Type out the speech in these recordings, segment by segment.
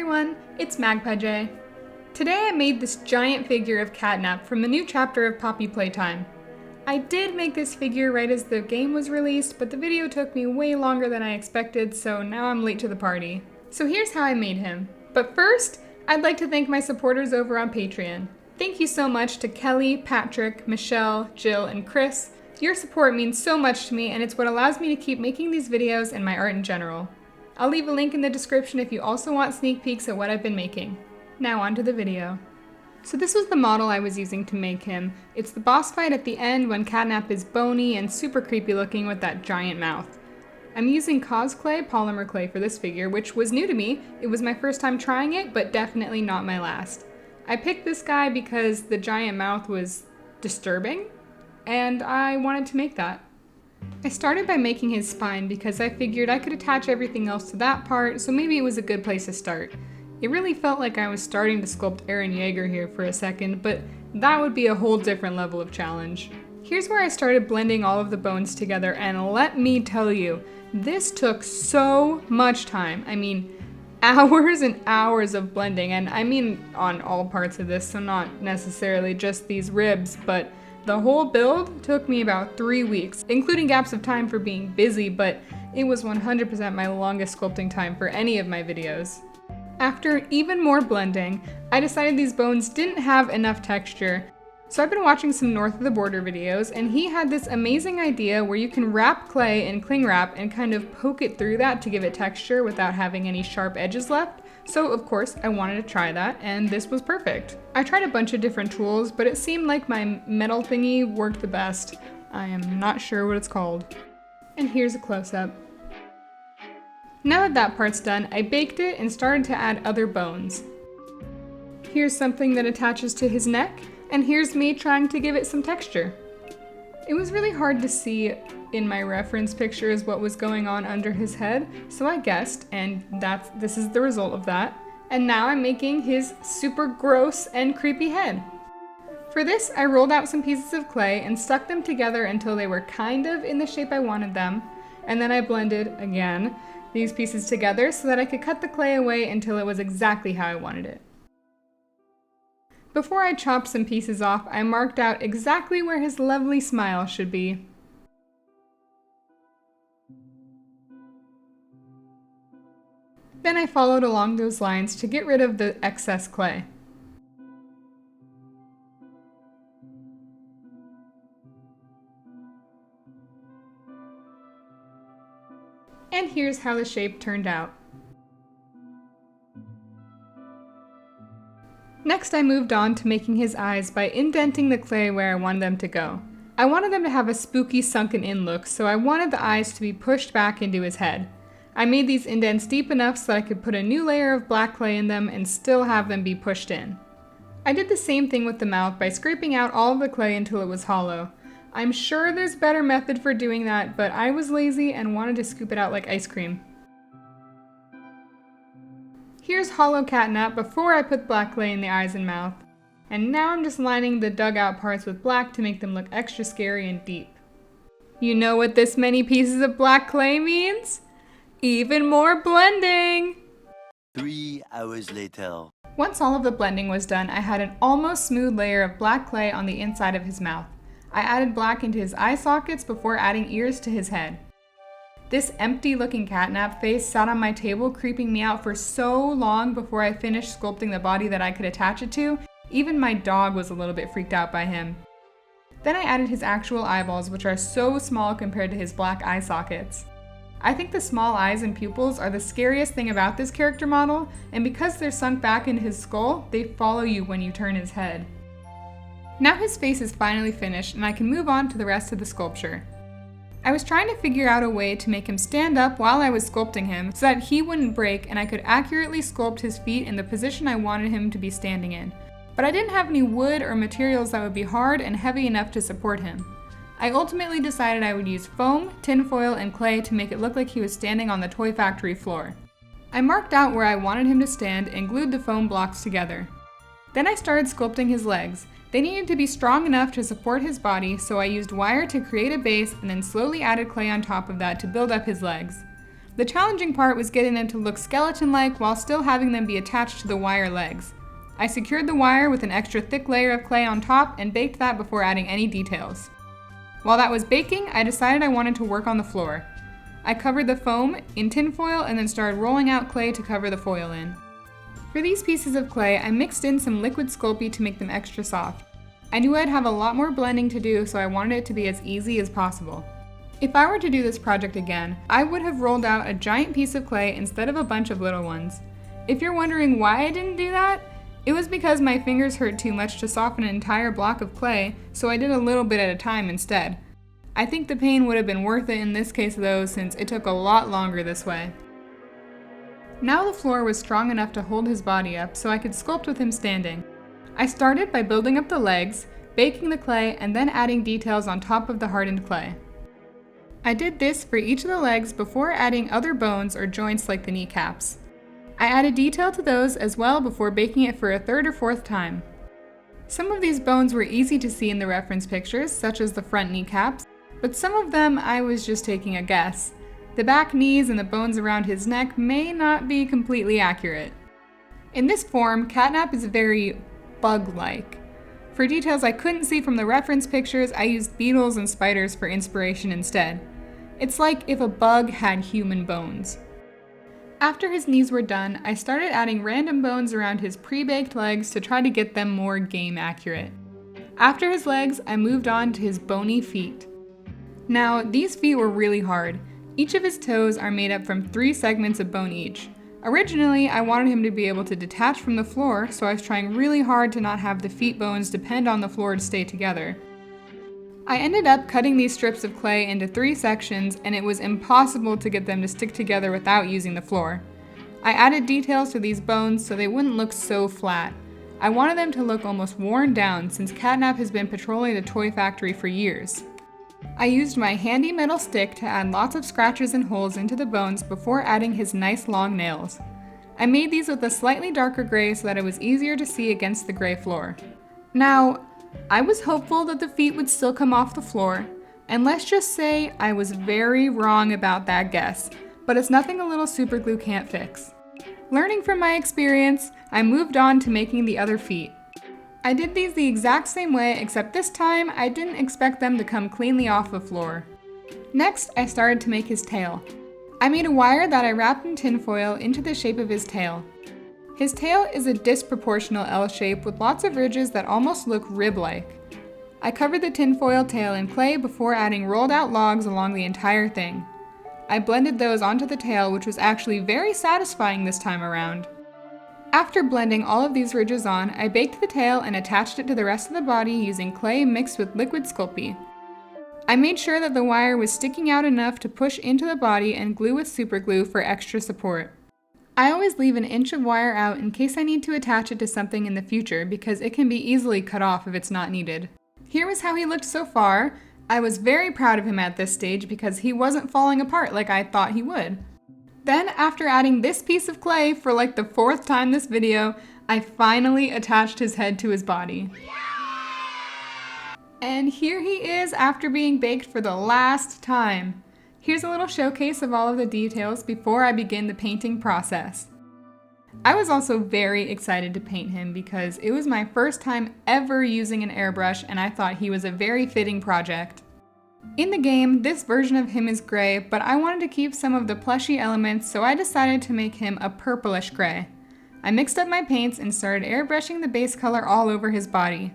everyone, it's Magpiejay. Today I made this giant figure of Catnap from the new chapter of Poppy Playtime. I did make this figure right as the game was released, but the video took me way longer than I expected, so now I'm late to the party. So here's how I made him. But first, I'd like to thank my supporters over on Patreon. Thank you so much to Kelly, Patrick, Michelle, Jill, and Chris. Your support means so much to me, and it's what allows me to keep making these videos and my art in general. I'll leave a link in the description if you also want sneak peeks at what I've been making. Now on to the video. So this was the model I was using to make him. It's the boss fight at the end when Catnap is bony and super creepy looking with that giant mouth. I'm using cosplay polymer clay for this figure, which was new to me. It was my first time trying it, but definitely not my last. I picked this guy because the giant mouth was disturbing, and I wanted to make that. I started by making his spine because I figured I could attach everything else to that part, so maybe it was a good place to start. It really felt like I was starting to sculpt Eren Yeager here for a second, but that would be a whole different level of challenge. Here's where I started blending all of the bones together, and let me tell you, this took so much time. I mean, hours and hours of blending, and I mean on all parts of this, so not necessarily just these ribs, but the whole build took me about 3 weeks, including gaps of time for being busy, but it was 100% my longest sculpting time for any of my videos. After even more blending, I decided these bones didn't have enough texture, so I've been watching some North of the Border videos, and he had this amazing idea where you can wrap clay in cling wrap and kind of poke it through that to give it texture without having any sharp edges left. So of course I wanted to try that, and this was perfect. I tried a bunch of different tools, but it seemed like my metal thingy worked the best. I am not sure what it's called. And here's a close-up. Now that that part's done, I baked it and started to add other bones. Here's something that attaches to his neck, and here's me trying to give it some texture. It was really hard to see in my reference pictures what was going on under his head, so I guessed, and this is the result of that. And now I'm making his super gross and creepy head. For this, I rolled out some pieces of clay and stuck them together until they were kind of in the shape I wanted them, and then I blended, again, these pieces together so that I could cut the clay away until it was exactly how I wanted it. Before I chopped some pieces off, I marked out exactly where his lovely smile should be. Then I followed along those lines to get rid of the excess clay. And here's how the shape turned out. Next, I moved on to making his eyes by indenting the clay where I wanted them to go. I wanted them to have a spooky sunken-in look, so I wanted the eyes to be pushed back into his head. I made these indents deep enough so that I could put a new layer of black clay in them and still have them be pushed in. I did the same thing with the mouth by scraping out all of the clay until it was hollow. I'm sure there's a better method for doing that, but I was lazy and wanted to scoop it out like ice cream. Here's hollow Catnap before I put black clay in the eyes and mouth. And now I'm just lining the dug out parts with black to make them look extra scary and deep. You know what this many pieces of black clay means? Even more blending! 3 hours later. Once all of the blending was done, I had an almost smooth layer of black clay on the inside of his mouth. I added black into his eye sockets before adding ears to his head. This empty looking Catnap face sat on my table creeping me out for so long before I finished sculpting the body that I could attach it to. Even my dog was a little bit freaked out by him. Then I added his actual eyeballs, which are so small compared to his black eye sockets. I think the small eyes and pupils are the scariest thing about this character model, and because they're sunk back into his skull, they follow you when you turn his head. Now his face is finally finished, and I can move on to the rest of the sculpture. I was trying to figure out a way to make him stand up while I was sculpting him so that he wouldn't break and I could accurately sculpt his feet in the position I wanted him to be standing in. But I didn't have any wood or materials that would be hard and heavy enough to support him. I ultimately decided I would use foam, tinfoil, and clay to make it look like he was standing on the toy factory floor. I marked out where I wanted him to stand and glued the foam blocks together. Then I started sculpting his legs. They needed to be strong enough to support his body, so I used wire to create a base and then slowly added clay on top of that to build up his legs. The challenging part was getting them to look skeleton-like while still having them be attached to the wire legs. I secured the wire with an extra thick layer of clay on top and baked that before adding any details. While that was baking, I decided I wanted to work on the floor. I covered the foam in tinfoil and then started rolling out clay to cover the foil in. For these pieces of clay, I mixed in some liquid Sculpey to make them extra soft. I knew I'd have a lot more blending to do, so I wanted it to be as easy as possible. If I were to do this project again, I would have rolled out a giant piece of clay instead of a bunch of little ones. If you're wondering why I didn't do that, it was because my fingers hurt too much to soften an entire block of clay, so I did a little bit at a time instead. I think the pain would have been worth it in this case though, since it took a lot longer this way. Now the floor was strong enough to hold his body up, so I could sculpt with him standing. I started by building up the legs, baking the clay, and then adding details on top of the hardened clay. I did this for each of the legs before adding other bones or joints like the kneecaps. I added detail to those as well before baking it for a third or fourth time. Some of these bones were easy to see in the reference pictures, such as the front kneecaps, but some of them I was just taking a guess. The back knees and the bones around his neck may not be completely accurate. In this form, Catnap is very bug-like. For details I couldn't see from the reference pictures, I used beetles and spiders for inspiration instead. It's like if a bug had human bones. After his knees were done, I started adding random bones around his pre-baked legs to try to get them more game accurate. After his legs, I moved on to his bony feet. Now, these feet were really hard. Each of his toes are made up from 3 segments of bone each. Originally, I wanted him to be able to detach from the floor, so I was trying really hard to not have the feet bones depend on the floor to stay together. I ended up cutting these strips of clay into 3 sections, and it was impossible to get them to stick together without using the floor. I added details to these bones so they wouldn't look so flat. I wanted them to look almost worn down since Catnap has been patrolling the toy factory for years. I used my handy metal stick to add lots of scratches and holes into the bones before adding his nice long nails. I made these with a slightly darker gray so that it was easier to see against the gray floor. Now, I was hopeful that the feet would still come off the floor, and let's just say I was very wrong about that guess, but it's nothing a little super glue can't fix. Learning from my experience, I moved on to making the other feet. I did these the exact same way, except this time I didn't expect them to come cleanly off the floor. Next, I started to make his tail. I made a wire that I wrapped in tinfoil into the shape of his tail. His tail is a disproportional L shape with lots of ridges that almost look rib-like. I covered the tinfoil tail in clay before adding rolled out logs along the entire thing. I blended those onto the tail, which was actually very satisfying this time around. After blending all of these ridges on, I baked the tail and attached it to the rest of the body using clay mixed with liquid Sculpey. I made sure that the wire was sticking out enough to push into the body and glue with super glue for extra support. I always leave an inch of wire out in case I need to attach it to something in the future because it can be easily cut off if it's not needed. Here was how he looked so far. I was very proud of him at this stage because he wasn't falling apart like I thought he would. Then, after adding this piece of clay for like the 4th time this video, I finally attached his head to his body. And here he is after being baked for the last time. Here's a little showcase of all of the details before I begin the painting process. I was also very excited to paint him because it was my first time ever using an airbrush and I thought he was a very fitting project. In the game, this version of him is gray, but I wanted to keep some of the plushy elements, so I decided to make him a purplish gray. I mixed up my paints and started airbrushing the base color all over his body.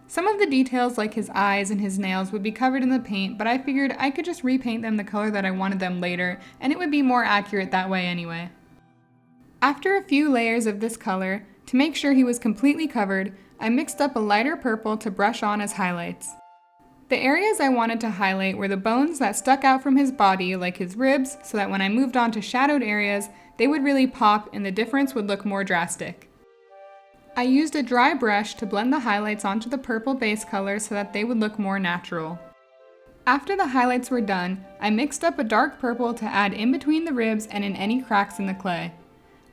Some of the details like his eyes and his nails would be covered in the paint, but I figured I could just repaint them the color that I wanted them later, and it would be more accurate that way anyway. After a few layers of this color, to make sure he was completely covered, I mixed up a lighter purple to brush on as highlights. The areas I wanted to highlight were the bones that stuck out from his body, like his ribs, so that when I moved on to shadowed areas, they would really pop and the difference would look more drastic. I used a dry brush to blend the highlights onto the purple base color so that they would look more natural. After the highlights were done, I mixed up a dark purple to add in between the ribs and in any cracks in the clay.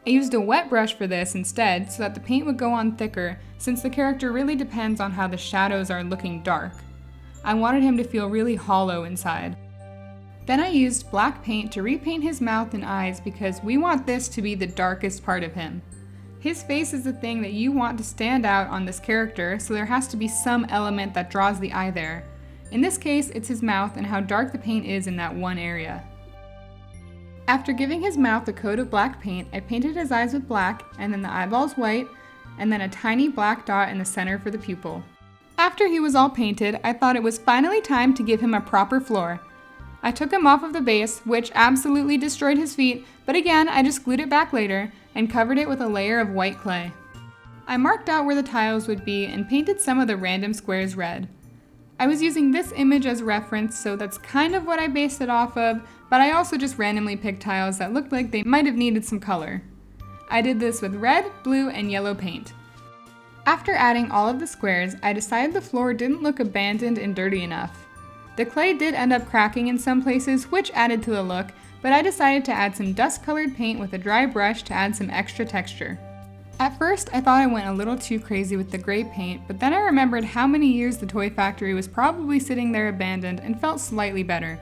I used a wet brush for this instead so that the paint would go on thicker, since the character really depends on how the shadows are looking dark. I wanted him to feel really hollow inside. Then I used black paint to repaint his mouth and eyes because we want this to be the darkest part of him. His face is the thing that you want to stand out on this character, so there has to be some element that draws the eye there. In this case, it's his mouth and how dark the paint is in that one area. After giving his mouth a coat of black paint, I painted his eyes with black, and then the eyeballs white, and then a tiny black dot in the center for the pupil. After he was all painted, I thought it was finally time to give him a proper floor. I took him off of the base, which absolutely destroyed his feet, but again, I just glued it back later and covered it with a layer of white clay. I marked out where the tiles would be and painted some of the random squares red. I was using this image as reference, so that's kind of what I based it off of, but I also just randomly picked tiles that looked like they might have needed some color. I did this with red, blue, and yellow paint. After adding all of the squares, I decided the floor didn't look abandoned and dirty enough. The clay did end up cracking in some places, which added to the look, but I decided to add some dust-colored paint with a dry brush to add some extra texture. At first, I thought I went a little too crazy with the gray paint, but then I remembered how many years the toy factory was probably sitting there abandoned and felt slightly better.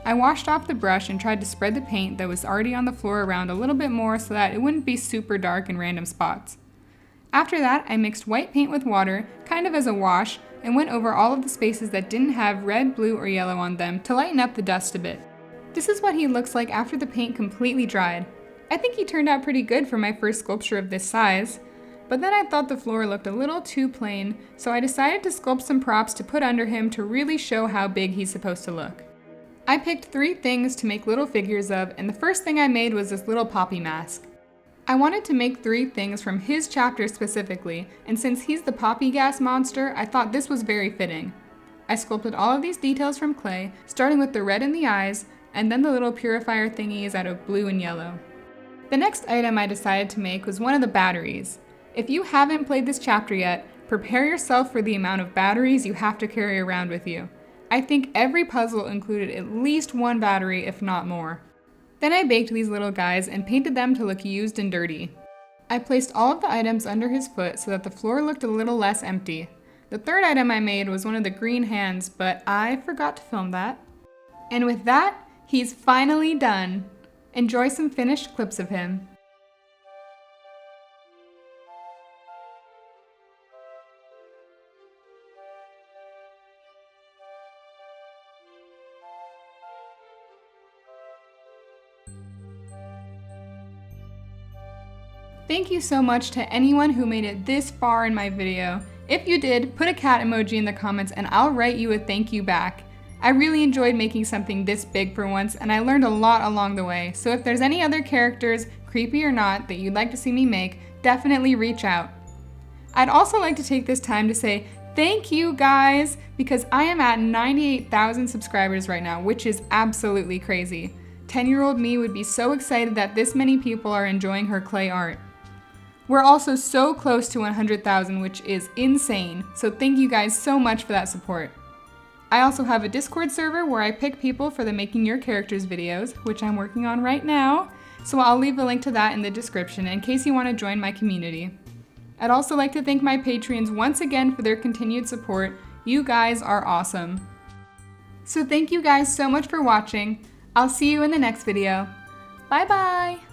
I washed off the brush and tried to spread the paint that was already on the floor around a little bit more so that it wouldn't be super dark in random spots. After that, I mixed white paint with water, kind of as a wash, and went over all of the spaces that didn't have red, blue, or yellow on them to lighten up the dust a bit. This is what he looks like after the paint completely dried. I think he turned out pretty good for my first sculpture of this size, but then I thought the floor looked a little too plain, so I decided to sculpt some props to put under him to really show how big he's supposed to look. I picked 3 things to make little figures of, and the first thing I made was this little Poppy mask. I wanted to make 3 things from his chapter specifically, and since he's the Poppy gas monster, I thought this was very fitting. I sculpted all of these details from clay, starting with the red in the eyes, and then the little purifier thingies out of blue and yellow. The next item I decided to make was one of the batteries. If you haven't played this chapter yet, prepare yourself for the amount of batteries you have to carry around with you. I think every puzzle included at least 1 battery, if not more. Then I baked these little guys and painted them to look used and dirty. I placed all of the items under his foot so that the floor looked a little less empty. The third item I made was one of the green hands, but I forgot to film that. And with that, he's finally done. Enjoy some finished clips of him. Thank you so much to anyone who made it this far in my video. If you did, put a cat emoji in the comments and I'll write you a thank you back. I really enjoyed making something this big for once, and I learned a lot along the way, so if there's any other characters, creepy or not, that you'd like to see me make, definitely reach out. I'd also like to take this time to say thank you guys, because I am at 98,000 subscribers right now, which is absolutely crazy. 10-year-old me would be so excited that this many people are enjoying her clay art. We're also so close to 100,000, which is insane, so thank you guys so much for that support. I also have a Discord server where I pick people for the Making Your Characters videos, which I'm working on right now, so I'll leave a link to that in the description in case you want to join my community. I'd also like to thank my Patreons once again for their continued support. You guys are awesome. So thank you guys so much for watching. I'll see you in the next video. Bye bye!